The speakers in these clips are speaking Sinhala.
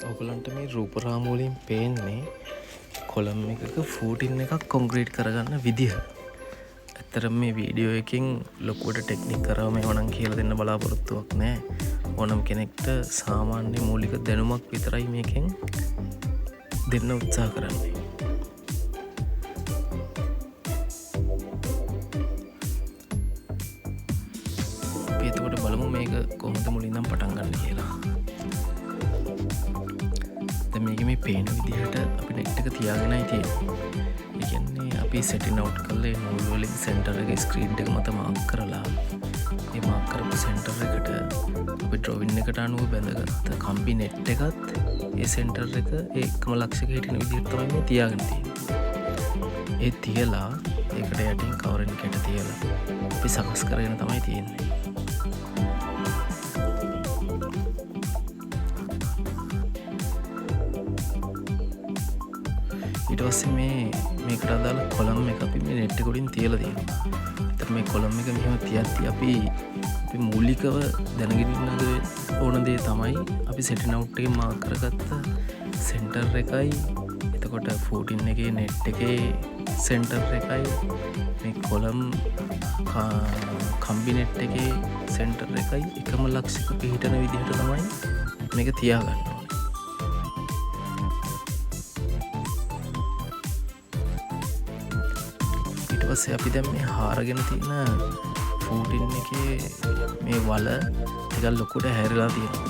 ඔයගලන්ට මේ රූප රාමු වලින් පේන්නේ කොලම් එකක ෆූටින් එකක් කොන්ක්‍රීට් කරගන්න විදිහ. ඇත්තටම මේ වීඩියෝ එකකින් ලොකුවට ටෙක්නික් කරාම ඒවනම් කියලා දෙන්න බලාපොරොත්තුවක් නැහැ. ඕනම කෙනෙක්ට සාමාන්‍ය මූලික දැනුමක් විතරයි මේකෙන් දෙන්න උත්සාහ කරන්නේ. අපි එතකොට බලමු මේක කොහොමද මුලින්නම් පටන් ගන්න කියලා. මේක මේ පේන විදිහට අපි නෙට් එක තියාගෙනයි තියෙන්නේ. ඒ කියන්නේ අපි සෙටින් අවුට් කරලා නූල් වලින් සෙන්ටර් එක ස්ක්‍රීන් එක මත මාක් කරලා මේ මාක් කරපු සෙන්ටර් එකට අපි ඩ්‍රොවින් එකට අනුව බැඳගත්ත කම්බි නෙට් එකත් ඒ සෙන්ටර් එක ඒකම ලක්ෂයක හිටින විදිහට තමයි මේ තියාගෙන තියෙන්නේ. ඒ තියලා ඒකට යටින් කවරන් එකට තියලා අපි සකස් කරගෙන තමයි තියෙන්නේ. ඊට පස්සේ මේකට අදාළ කොලම් එක අපි මේ නෙට් එක උඩින් තියලා තියෙනවා. ඒතර මේ කොලම් එක මෙහෙම තියද්දි අපි මූලිකව දැනගෙන ඉන්න ඕන දේ තමයි අපි සෙටින් අවුට් එකේ මාක් කරගත්ත සෙන්ටර් එකයි එතකොට 14 එකේ නෙට් එකේ සෙන්ටර් එකයි මේ කොලම් කම්බි නෙට් එකේ සෙන්ටර් එකයි එකම ලක්ෂයක පිහිටන විදිහට තමයි මේක තියාගන්න. පස්සේ අපි දැන් මේ හාරගෙන තියෙන ෆූටින් එකේ මේ වල ටිකක් ලොකුට හැරිලා තියෙනවා.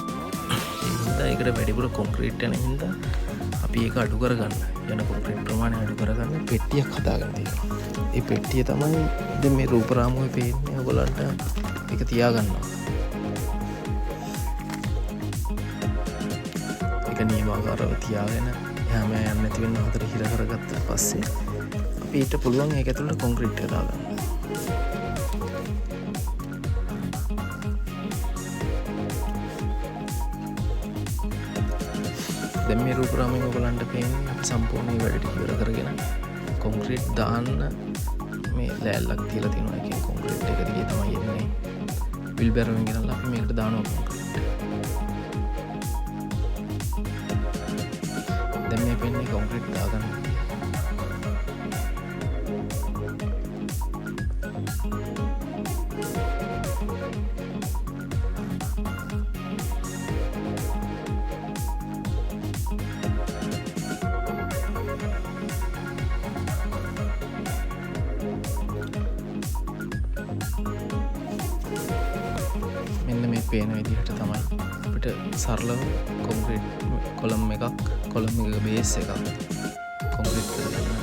ඒ හින්දා ඒකට වැඩිපුර කොන්ක්‍රීට් යන හින්දා අපි ඒක අඩු කරගන්න යන කොන්ක්‍රීට් ප්‍රමාණය අඩු කරගන්න පෙට්ටියක් හදාගන්න තියෙනවා. ඒ පෙට්ටිය තමයි දැන් මේ රූප රාමුවේ පේන්නේ ඔයගොල්ලන්ට ඒක තියාගන්නවා. ඒක නියමාකාරව තියාගෙන එහාම යන්න නැති වෙන හතර හිර කරගත්තා පස්සේ ඊට පුළුවන් ඒක ඇතුළට කොන්ක්‍රීට් එක දාගන්න. දැන් මේ රූප රාමයෙන් ඔයගලන්ට පේන්නේ සම්පූර්ණ වැඩ ටික ඉවර කරගෙන කොන්ක්‍රීට් දාන්න මේ ලෑල්ලක් තියලා තියෙනවා. ඒකෙන් කොන්ක්‍රීට් එක දිගේ තමයි එන්නේ. විල් බැරෝවෙන් ගෙනල්ලා අපි මේකට දානවා කොන්ක්‍රීට්. දැන් මේ පේන්නේ කොන්ක්‍රීට් දාගන්න. මෙන්න මේ පේන විදිහට තමයි අපිට සරලව කොන්ක්‍රීට් කොලම් එකක් බේස් එකක් කොන්ක්‍රීට් කරගන්න